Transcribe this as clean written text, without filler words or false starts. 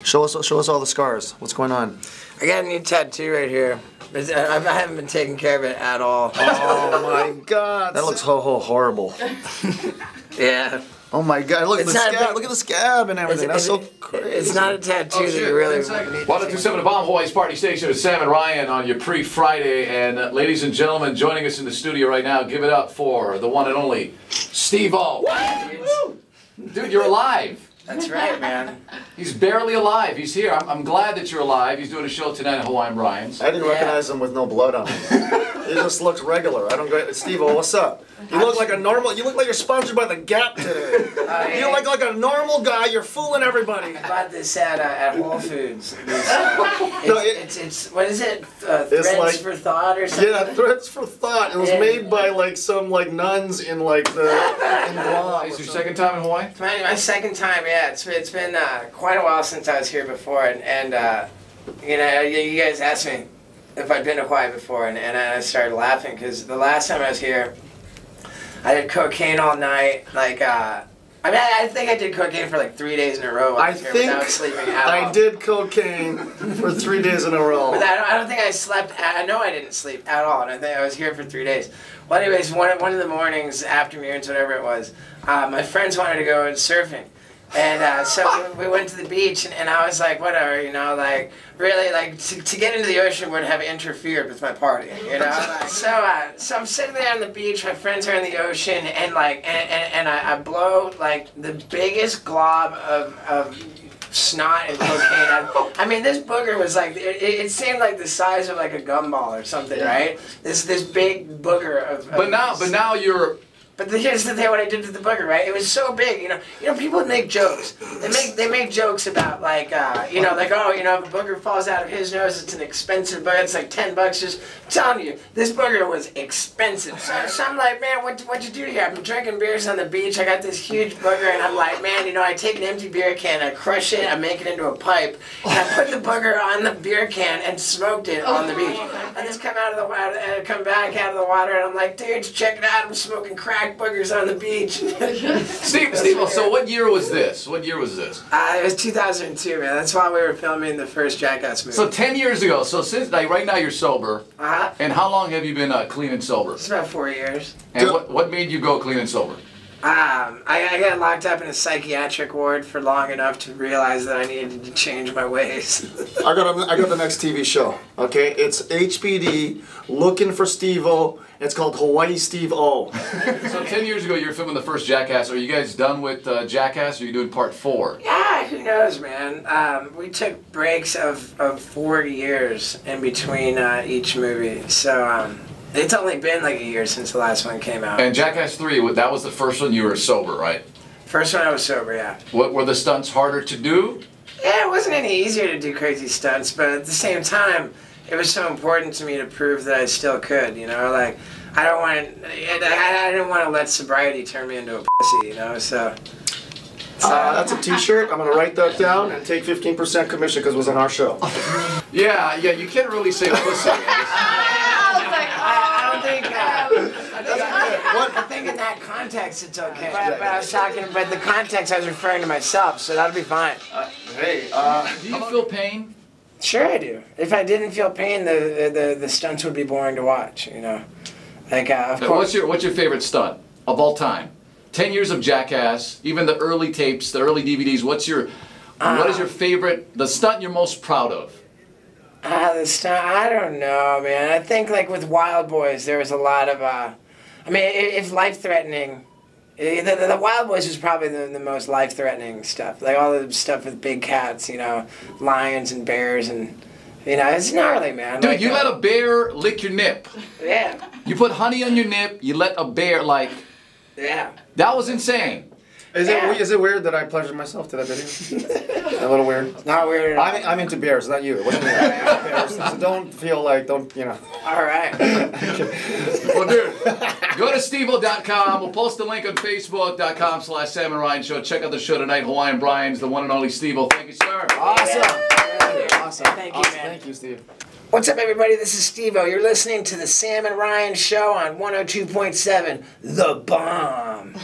Show us all the scars. What's going on? I got a new tattoo right here. I haven't been taking care of it at all. Oh my God, that looks horrible. Yeah. Oh my God, look at the scab. Look at the scab and everything. That's so crazy. It's not a tattoo that you really need. 1027 Bomb Hawaii's Party Station with Sam and Ryan on your pre-Friday. And ladies and gentlemen, joining us in the studio right now, give it up for the one and only Steve-O. Dude, you're alive. That's right, man. He's barely alive. He's here. I'm glad that you're alive. He's doing a show tonight at Hawaiian Brian's. I didn't recognize him with no blood on him. He just looks regular. I don't get Steve-O, what's up? You look like a normal, you look like you're sponsored by the Gap today. You look like a normal guy, you're fooling everybody. I bought this at Whole Foods. It's what is it? Threads for Thought or something? Yeah, Threads for Thought. It was made by like some nuns in Guam. Is your second time in Hawaii? It's my second time, yeah. It's been quite a while since I was here before, and you know, you guys asked me if I'd been to Hawaii before, and I started laughing because the last time I was here, I did cocaine all night. I mean, I think I did cocaine for like 3 days in a row. I think without sleeping at all. I did cocaine for 3 days in a row. But I don't think I slept. I know I didn't sleep at all, and I think I was here for 3 days. Well, anyways, one of the mornings, afternoons, whatever it was, my friends wanted to go surfing. And so we went to the beach, and I was like, whatever, you know, like, really, like, to get into the ocean would have interfered with my party, you know? So I'm sitting there on the beach, my friends are in the ocean, and, like, and I blow, like, the biggest glob of snot and cocaine. I mean, this booger was, like, it seemed like the size of, like, a gumball or something, right? This big booger of But now you're... But here's the thing, what I did to the booger, right? It was so big, you know. People make jokes. They make jokes about like, you know, like, oh, you know, if a booger falls out of his nose, it's an expensive booger. It's like $10. Just I'm telling you, this booger was expensive. So I'm like, man, what'd you do here? I've been drinking beers on the beach. I got this huge booger, and I'm like, man, you know, I take an empty beer can, I crush it, I make it into a pipe, and I put the booger on the beer can and smoked it on the beach. I just come out of the water, and come back out of the water, and I'm like, dudes, check it out. I'm smoking crack boogers on the beach. Steve, so what year was this? What year was this? It was 2002, man. That's why we were filming the first Jackass movie. So 10 years ago. So since like right now you're sober. Uh-huh. And how long have you been clean and sober? It's about 4 years. And what made you go clean and sober? I got locked up in a psychiatric ward for long enough to realize that I needed to change my ways. I got the next TV show. Okay, it's HBD looking for Steve-O. It's called Hawaii Steve-O. So 10 years ago you were filming the first Jackass. Are you guys done with Jackass, or are you doing part 4? Yeah, who knows, man. We took breaks of 4 years in between each movie, so it's only been like a year since the last one came out. And Jackass 3, that was the first one you were sober, right? First one I was sober, yeah. What were the stunts harder to do? Yeah, it wasn't any easier to do crazy stunts, but at the same time, it was so important to me to prove that I still could, you know? Like, I didn't want to let sobriety turn me into a pussy, you know? So that's a T-shirt. I'm gonna write that down and take 15% commission because it was on our show. Yeah, you can't really say pussy. I think in that context it's okay. But I was talking about the context, I was referring to myself, so that'll be fine. Hey, do you feel pain? Sure I do. If I didn't feel pain, the stunts would be boring to watch, you know. Like, of course. What's your favorite stunt of all time? 10 years of Jackass, even the early tapes, the early DVDs. What is your favorite, the stunt you're most proud of? The stunt, I don't know, man. I think like with Wild Boys, there was a lot of, I mean, if life-threatening, the Wild Boys was probably the most life-threatening stuff. Like all the stuff with big cats, you know, lions and bears and, you know, it's gnarly, man. Dude, like, you let a bear lick your nip. Yeah. You put honey on your nip, you let a bear, like... Yeah. That was insane. Is it weird that I pleasured myself to that video? A little weird. It's not weird at all. I'm into bears, not you. What do you mean? Bears. So don't feel like, you know. All right. Well, dude, go to steveo.com. We'll post the link on facebook.com/Sam and Ryan Show. Check out the show tonight, Hawaiian Brian's, the one and only Steve-O. Thank you, sir. Awesome. Awesome. Thank you, man. Thank you, Steve. What's up, everybody? This is Steve-O. You're listening to the Sam and Ryan Show on 102.7 The Bomb.